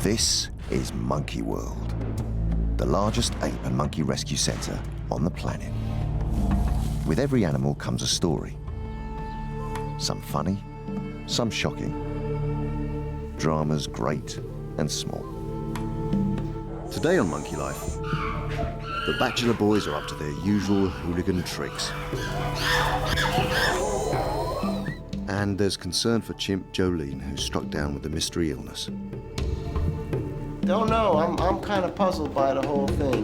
This is Monkey World, the largest ape and monkey rescue centre on the planet. With every animal comes a story. Some funny, some shocking. Dramas great and small. Today on Monkey Life, the Bachelor boys are up to their usual hooligan tricks. And there's concern for chimp Joline, who's struck down with a mystery illness. Don't know. I'm kind of puzzled by the whole thing.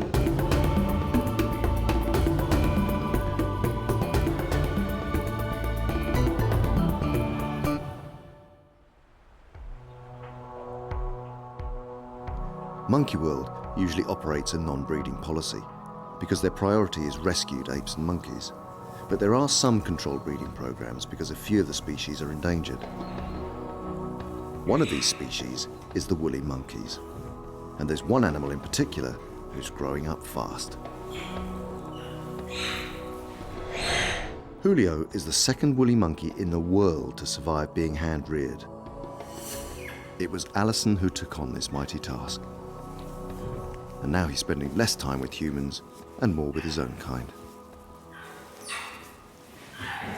Monkey World usually operates a non-breeding policy because their priority is rescued apes and monkeys. But there are some controlled breeding programs because a few of the species are endangered. One of these species is the woolly monkeys. And there's one animal in particular who's growing up fast. Julio is the second woolly monkey in the world to survive being hand-reared. It was Alison who took on this mighty task. And now he's spending less time with humans and more with his own kind.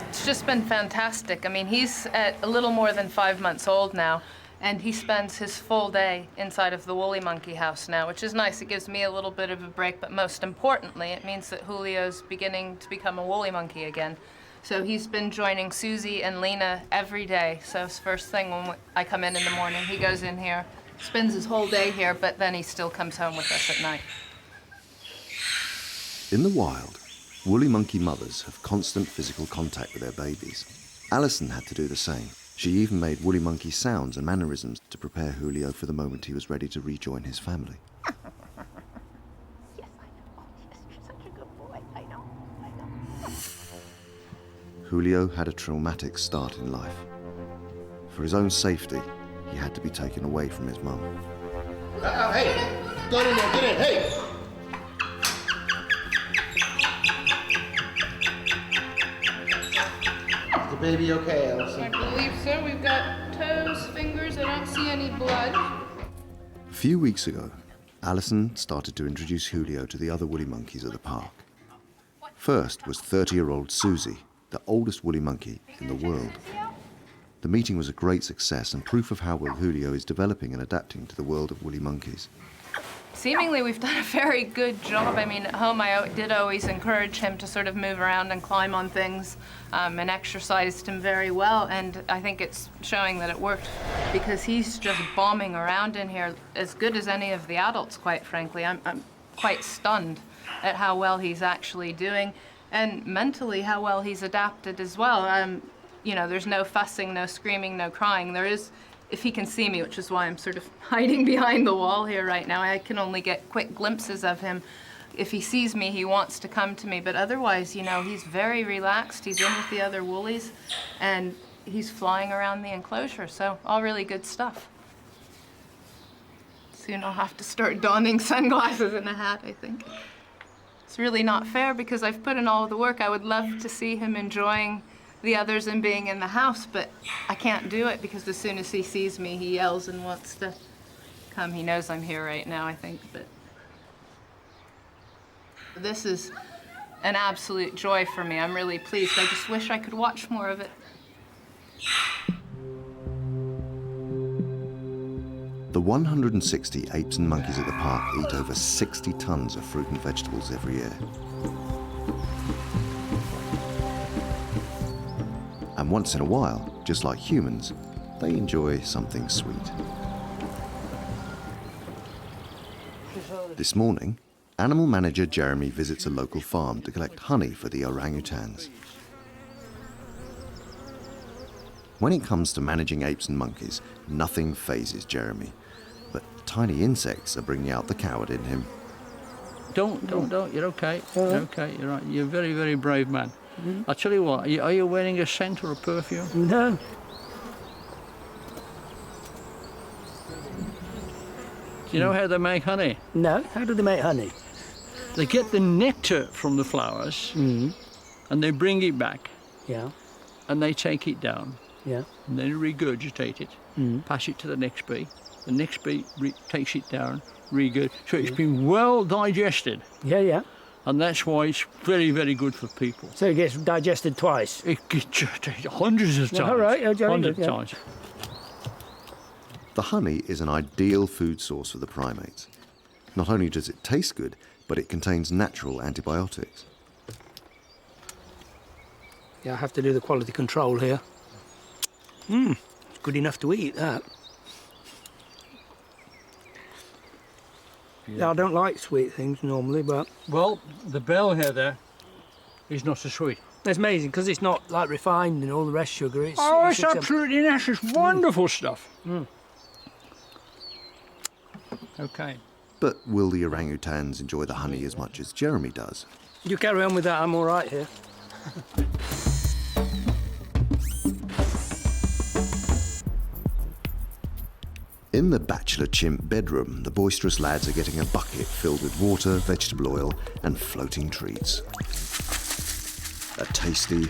It's just been fantastic. I mean, he's at a little more than 5 months old now, and he spends his full day inside of the woolly monkey house now, which is nice. It gives me a little bit of a break, but most importantly, it means that Julio's beginning to become a woolly monkey again. So he's been joining Susie and Lena every day. So it's first thing when I come in the morning, he goes in here, spends his whole day here, but then he still comes home with us at night. In the wild, woolly monkey mothers have constant physical contact with their babies. Alison had to do the same. She even made woolly monkey sounds and mannerisms to prepare Julio for the moment he was ready to rejoin his family. Yes, I know. Oh, yes, you're such a good boy. I know. Julio had a traumatic start in life. For his own safety, he had to be taken away from his mum. Hey, get in there, get in, hey! Is the baby okay, Alison? I believe so. We've got toes, fingers. I don't see any blood. A few weeks ago, Alison started to introduce Julio to the other woolly monkeys at the park. First was 30-year-old Susie, the oldest woolly monkey in the world. The meeting was a great success and proof of how well Julio is developing and adapting to the world of woolly monkeys. Seemingly, we've done a very good job. I mean, at home, I did always encourage him to sort of move around and climb on things, and exercised him very well. And I think it's showing that it worked because he's just bombing around in here as good as any of the adults, quite frankly. I'm quite stunned at how well he's actually doing, and mentally how well he's adapted as well. You know, there's no fussing, no screaming, no crying. There is, if he can see me, which is why I'm sort of hiding behind the wall here right now. I can only get quick glimpses of him. If he sees me, he wants to come to me, but otherwise, you know, he's very relaxed. He's in with the other woolies, and he's flying around the enclosure, so all really good stuff. Soon I'll have to start donning sunglasses and a hat, I think. It's really not fair because I've put in all of the work. I would love to see him enjoying the others and being in the house, but I can't do it because as soon as he sees me, he yells and wants to come. He knows I'm here right now, I think, but this is an absolute joy for me. I'm really pleased. I just wish I could watch more of it. The 160 apes and monkeys at the park eat over 60 tons of fruit and vegetables every year. And once in a while, just like humans, they enjoy something sweet. This morning, animal manager Jeremy visits a local farm to collect honey for the orangutans. When it comes to managing apes and monkeys, nothing phases Jeremy. But tiny insects are bringing out the coward in him. Don't. You're okay. You're okay. You're right. You're a very, very brave man. I'll tell you what, are you wearing a scent or a perfume? No. Do you know how they make honey? No. How do they make honey? They get the nectar from the flowers and they bring it back Yeah. and they take it down Yeah. and then regurgitate it, pass it to the next bee. The next bee takes it down, regurgitate. So it's been well digested, Yeah, yeah. and that's why it's very, very good for people. So it gets digested twice. It gets hundreds of times. Yeah, all right, yeah, jolly hundreds good, of yeah. times. The honey is an ideal food source for the primates. Not only does it taste good, but it contains natural antibiotics. Yeah, I have to do the quality control here. It's good enough to eat, that. Yeah, I don't like sweet things normally, but Well, the bell heather is not so sweet. it's amazing because it's not like refined and all the rest sugar. It's It's absolutely nice. It's wonderful stuff. Okay. But will the orangutans enjoy the honey as much as Jeremy does? You carry on with that, I'm all right here. In the bachelor chimp bedroom, the boisterous lads are getting a bucket filled with water, vegetable oil, and floating treats. A tasty,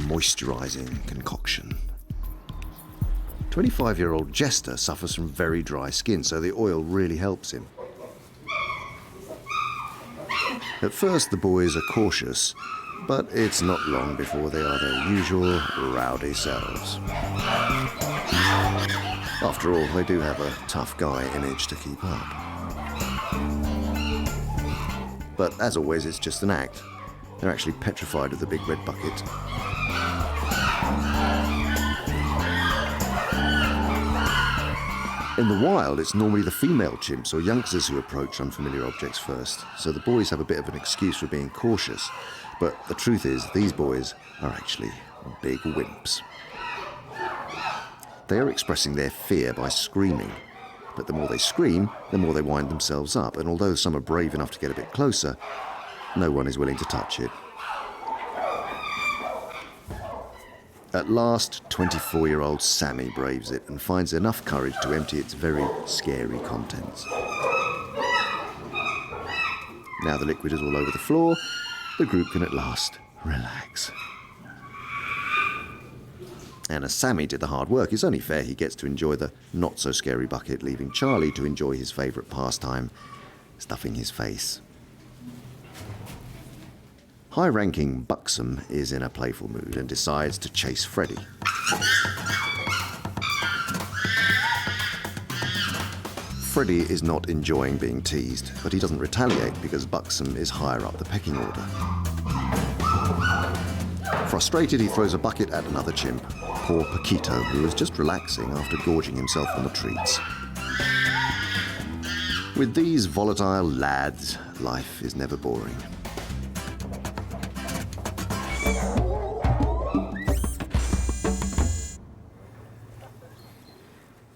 moisturising concoction. 25-year-old Jester suffers from very dry skin, so the oil really helps him. At first, the boys are cautious, but it's not long before they are their usual rowdy selves. After all, they do have a tough guy image to keep up. But as always, it's just an act. They're actually petrified of the big red bucket. In the wild, it's normally the female chimps or youngsters who approach unfamiliar objects first, so the boys have a bit of an excuse for being cautious. But the truth is, these boys are actually big wimps. They are expressing their fear by screaming. But the more they scream, the more they wind themselves up, and although some are brave enough to get a bit closer, no one is willing to touch it. At last, 24-year-old Sammy braves it and finds enough courage to empty its very scary contents. Now the liquid is all over the floor, the group can at last relax. And as Sammy did the hard work, it's only fair he gets to enjoy the not-so-scary bucket, leaving Charlie to enjoy his favourite pastime, stuffing his face. High-ranking Buxom is in a playful mood and decides to chase Freddy. Freddy is not enjoying being teased, but he doesn't retaliate because Buxom is higher up the pecking order. Frustrated, he throws a bucket at another chimp, poor Paquito, who is just relaxing after gorging himself on the treats. With these volatile lads, life is never boring.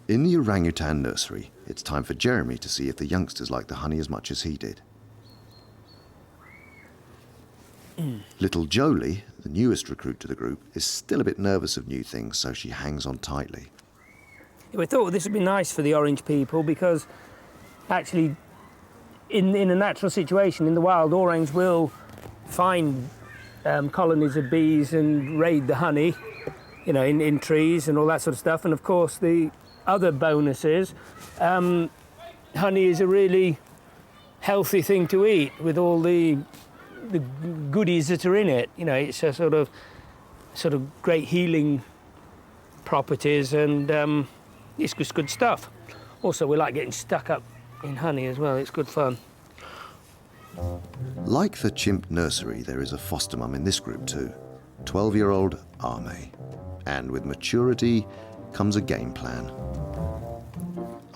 In the orangutan nursery, it's time for Jeremy to see if the youngsters like the honey as much as he did. Little Jolie, the newest recruit to the group, is still a bit nervous of new things, so she hangs on tightly. We thought this would be nice for the orange people because actually in a natural situation in the wild, orange will find colonies of bees and raid the honey, you know, in trees and all that sort of stuff. And of course the other bonus is honey is a really healthy thing to eat with all the goodies that are in it. You know, it's a sort of great healing properties, and it's just good stuff. Also, we like getting stuck up in honey as well. It's good fun. Like the chimp nursery, there is a foster mum in this group too, 12-year-old Ame. And with maturity comes a game plan.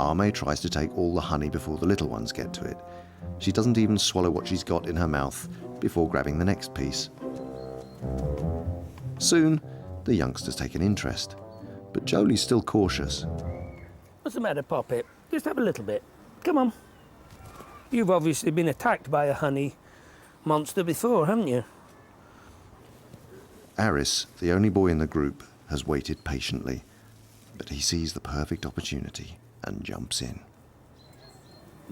Ame tries to take all the honey before the little ones get to it. She doesn't even swallow what she's got in her mouth before grabbing the next piece. Soon, the youngsters take an interest, but Jolie's still cautious. What's the matter, Poppet? Just have a little bit. Come on. You've obviously been attacked by a honey monster before, haven't you? Aris, the only boy in the group, has waited patiently, but he sees the perfect opportunity and jumps in.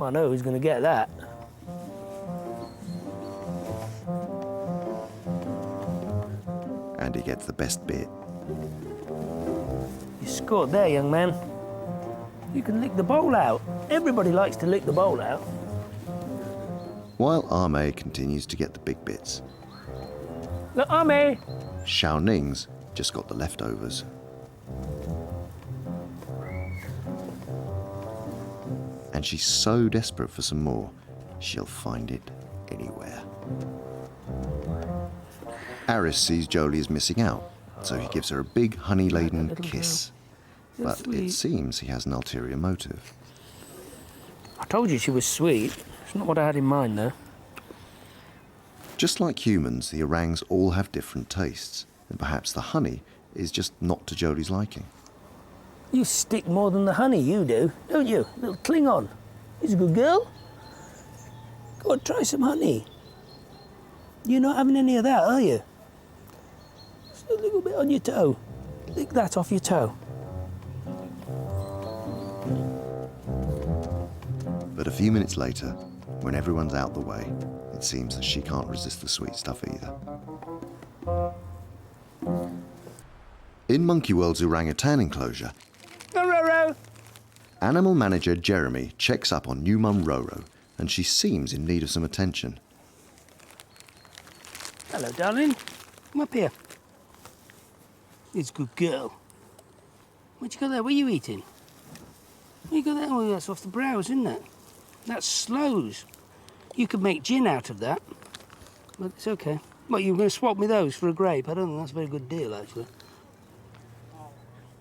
I know who's going to get that. And he gets the best bit. You scored there, young man. You can lick the bowl out. Everybody likes to lick the bowl out. While Ame continues to get the big bits, Look, Ame! Xiao Ning's just got the leftovers. And she's so desperate for some more, she'll find it anywhere. Aris sees Jolie is missing out, so he gives her a big honey-laden kiss. But it seems he has an ulterior motive. I told you she was sweet. It's not what I had in mind, though. Just like humans, the orangs all have different tastes, and perhaps the honey is just not to Jolie's liking. You stick more than the honey, you do, don't you? Little Klingon. He's a good girl. Go on, try some honey. You're not having any of that, are you? Just a little bit on your toe. Lick that off your toe. But a few minutes later, when everyone's out the way, it seems that she can't resist the sweet stuff either. In Monkey World's orangutan enclosure, Roro! animal manager Jeremy checks up on new mum Roro, and she seems in need of some attention. Hello, darling. Come up here. It's a good girl. What you got there? What are you eating? What you got there? Oh, that's off the browse, isn't it? That's sloes. You could make gin out of that, but it's okay. What, you were going to swap me those for a grape? I don't think that's a very good deal, actually.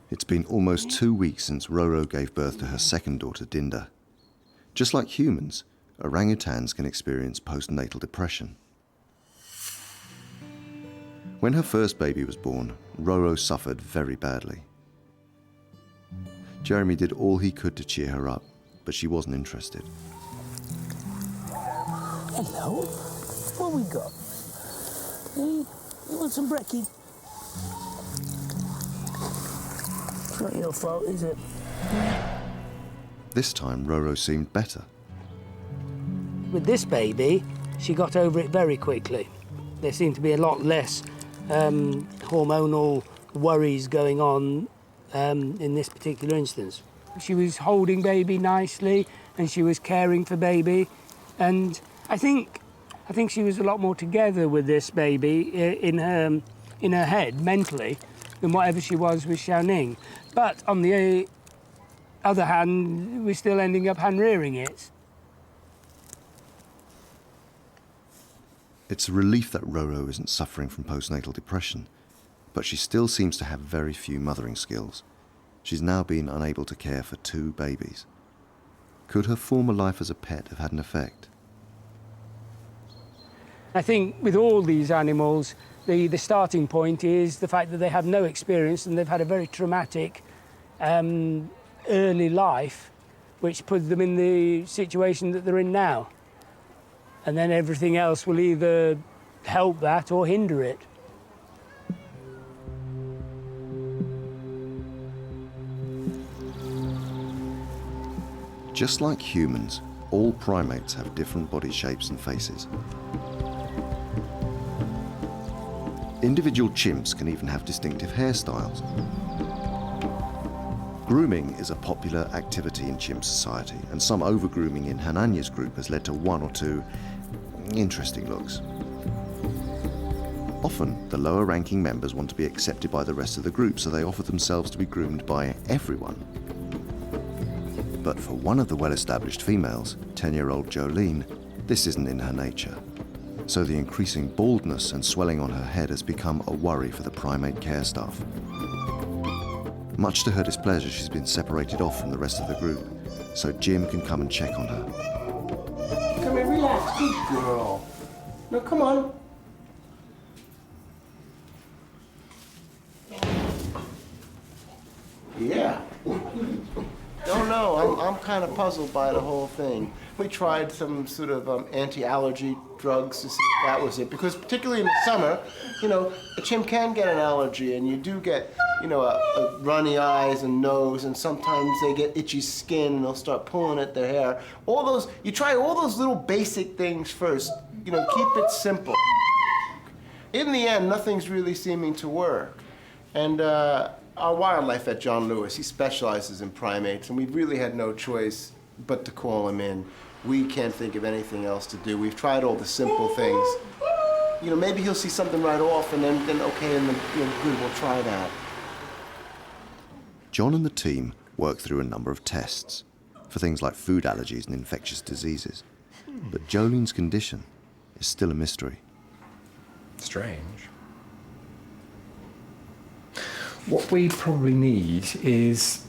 It's been almost 2 weeks since Roro gave birth to her second daughter, Dinda. Just like humans, orangutans can experience postnatal depression. When her first baby was born, Roro suffered very badly. Jeremy did all he could to cheer her up, but she wasn't interested. Hello. What we got? Hey, you want some brekkie? It's not your fault, is it? This time, Roro seemed better. With this baby, she got over it very quickly. There seemed to be a lot less hormonal worries going on in this particular instance. She was holding baby nicely, and she was caring for baby, and I think she was a lot more together with this baby in her head mentally than whatever she was with Xiaoning. But on the other hand, we're still ending up hand-rearing it. It's a relief that Roro isn't suffering from postnatal depression, but she still seems to have very few mothering skills. She's now been unable to care for 2 babies. Could her former life as a pet have had an effect? I think with all these animals, the starting point is the fact that they have no experience and they've had a very traumatic early life, which puts them in the situation that they're in now. And then everything else will either help that or hinder it. Just like humans, all primates have different body shapes and faces. Individual chimps can even have distinctive hairstyles. Grooming is a popular activity in chimp society, and some over-grooming in Hananya's group has led to 1 or 2 interesting looks. Often, the lower-ranking members want to be accepted by the rest of the group, so they offer themselves to be groomed by everyone. But for one of the well-established females, 10-year-old Joline, this isn't in her nature. So the increasing baldness and swelling on her head has become a worry for the primate care staff. Much to her displeasure, she's been separated off from the rest of the group, so Jim can come and check on her. Come here, relax, good girl. No, come on. Yeah. Don't know. I'm kind of puzzled by the whole thing. We tried some sort of anti-allergy drugs to see if that was it, because particularly in the summer, you know, a chimp can get an allergy, and you do get, you know, a runny eyes and nose, and sometimes they get itchy skin, and they'll start pulling at their hair. All those, you try all those little basic things first. You know, keep it simple. In the end, nothing's really seeming to work, and our wildlife vet, John Lewis, he specializes in primates, and we really had no choice but to call him in. We can't think of anything else to do. We've tried all the simple things. You know, maybe he'll see something right off, and then okay, and then, you know, good, we'll try that. John and the team work through a number of tests for things like food allergies and infectious diseases. But Joline's condition is still a mystery. Strange. What we probably need is,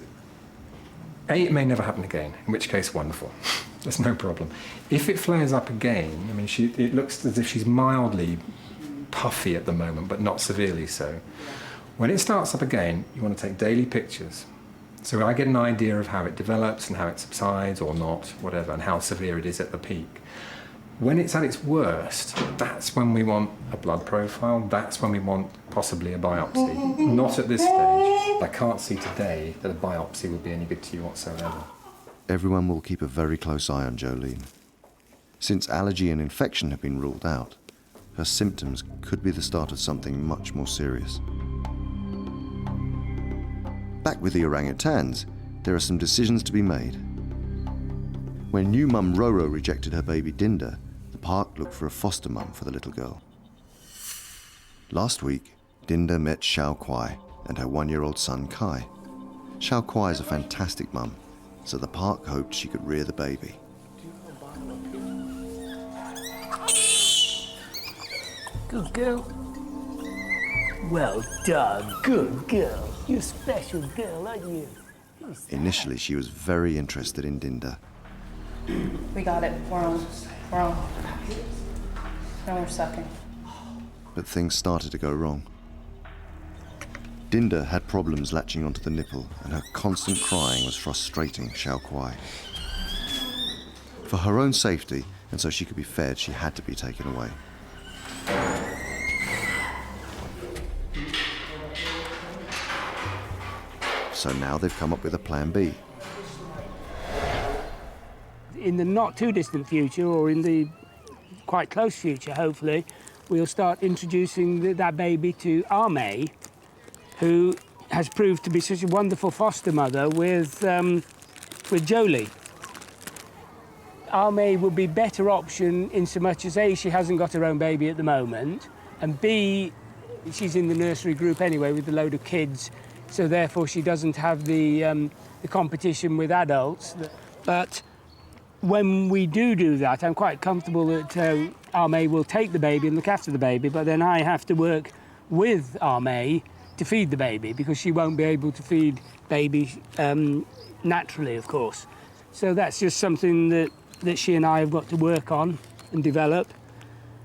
A, it may never happen again, in which case, wonderful. There's no problem. If it flares up again, I mean, it looks as if she's mildly puffy at the moment, but not severely so. When it starts up again, you want to take daily pictures. So I get an idea of how it develops and how it subsides or not, whatever, and how severe it is at the peak. When it's at its worst, that's when we want a blood profile, that's when we want possibly a biopsy. Not at this stage. I can't see today that a biopsy would be any good to you whatsoever. Everyone will keep a very close eye on Joline. Since allergy and infection have been ruled out, her symptoms could be the start of something much more serious. Back with the orangutans, there are some decisions to be made. When new mum Roro rejected her baby Dinda, the park looked for a foster mum for the little girl. Last week, Dinda met Xiao Kuai and her 1-year-old son Kai. Xiao Kuai is a fantastic mum, so the park hoped she could rear the baby. Good girl. Well done. Good girl. You're a special girl, aren't you? Initially, she was very interested in Dinda. We got it. We're on. Now we're sucking. But things started to go wrong. Dinda had problems latching onto the nipple, and her constant crying was frustrating Xiao Kuai. For her own safety, and so she could be fed, she had to be taken away. So now they've come up with a plan B. In the not too distant future, or in the quite close future, hopefully, we'll start introducing that baby to Arme, who has proved to be such a wonderful foster mother with Jolie. Arme will be a better option in so much as A, she hasn't got her own baby at the moment, and B, she's in the nursery group anyway with a load of kids, so therefore she doesn't have the competition with adults. But when we do that, I'm quite comfortable that Arme will take the baby and look after the baby, but then I have to work with Arme to feed the baby, because she won't be able to feed baby naturally, of course. So that's just something that she and I have got to work on and develop.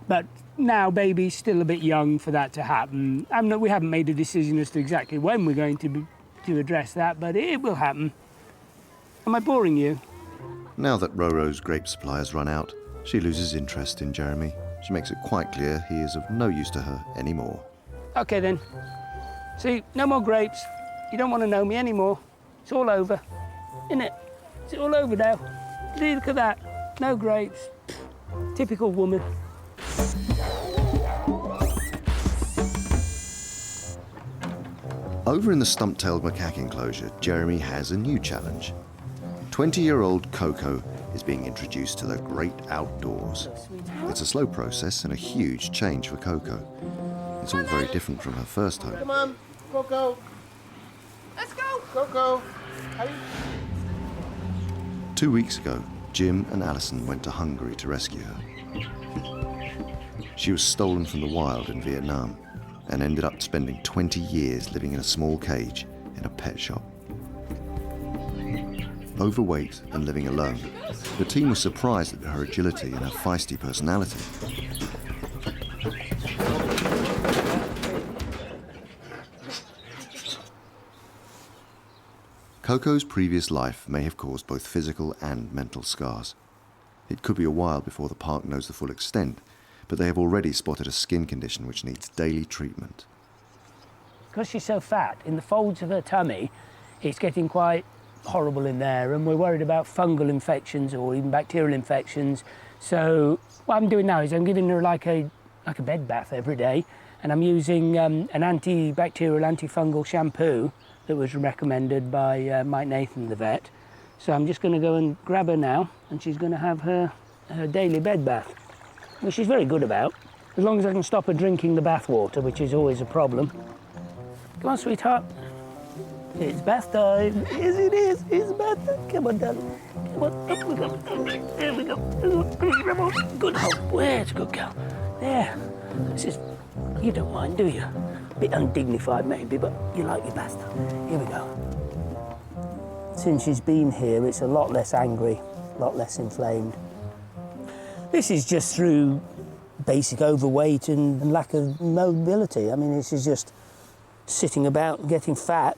But now baby's still a bit young for that to happen. We haven't made a decision as to exactly when we're going to address that, but it will happen. Am I boring you? Now that Roro's grape supply has run out, she loses interest in Jeremy. She makes it quite clear he is of no use to her anymore. Okay then. See, no more grapes. You don't want to know me anymore. It's all over, isn't it? It's all over now. Look at that. No grapes. Typical woman. Over in the stump-tailed macaque enclosure, Jeremy has a new challenge. 20-year-old Koko is being introduced to the great outdoors. It's a slow process and a huge change for Koko. It's all very different from her first home. Come on, Koko. Let's go. Koko. 2 weeks ago, Jim and Alison went to Hungary to rescue her. She was stolen from the wild in Vietnam and ended up spending 20 years living in a small cage in a pet shop. Overweight and living alone, the team was surprised at her agility and her feisty personality. Koko's previous life may have caused both physical and mental scars. It could be a while before the park knows the full extent, but they have already spotted a skin condition which needs daily treatment. Because she's so fat, in the folds of her tummy, it's getting quite horrible in there, and we're worried about fungal infections or even bacterial infections. So what I'm doing now is I'm giving her like a bed bath every day, and I'm using an antibacterial, antifungal shampoo that was recommended by Mike Nathan, the vet. So I'm just going to go and grab her now, and she's going to have her daily bed bath, which she's very good about, as long as I can stop her drinking the bath water, which is always a problem. Come on, sweetheart. It's bath time. Yes, it is. It's bath time. Come on, darling. Come on. Up we go. There we go. Good girl. Where's a good girl? There. This is... You don't mind, do you? A bit undignified, maybe, but you like your bath time. Here we go. Since she's been here, it's a lot less angry, a lot less inflamed. This is just through basic overweight and lack of mobility. I mean, this is just sitting about and getting fat.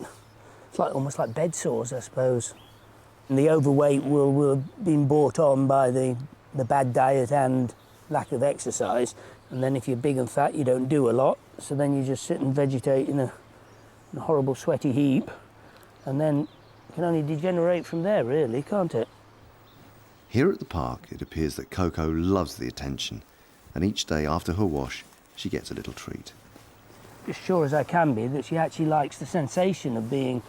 It's like almost like bed sores, I suppose. And the overweight will have been brought on by the bad diet and lack of exercise. And then if you're big and fat, you don't do a lot. So then you just sit and vegetate in a horrible sweaty heap. And then it can only degenerate from there, really, can't it? Here at the park, it appears that Koko loves the attention, and each day after her wash, she gets a little treat. As sure as I can be that she actually likes the sensation of being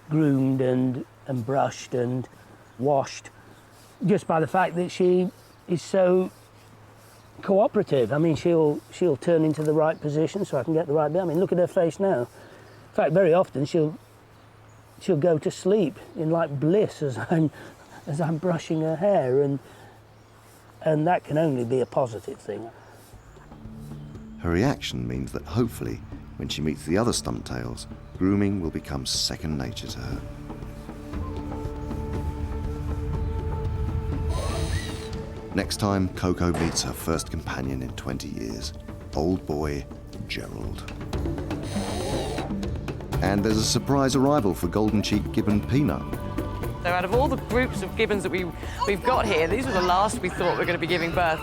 groomed and brushed and washed, just by the fact that she is so cooperative. I mean, she'll turn into the right position so I can get the right bit. I mean, look at her face now. In fact, very often she'll go to sleep in like bliss as I'm brushing her hair, and that can only be a positive thing. Her reaction means that hopefully, when she meets the other stump-tails, grooming will become second nature to her. Next time, Koko meets her first companion in 20 years, old boy Gerald. And there's a surprise arrival for golden-cheeked gibbon Peanut. So out of all the groups of gibbons that we've got here, these were the last we thought were going to be giving birth.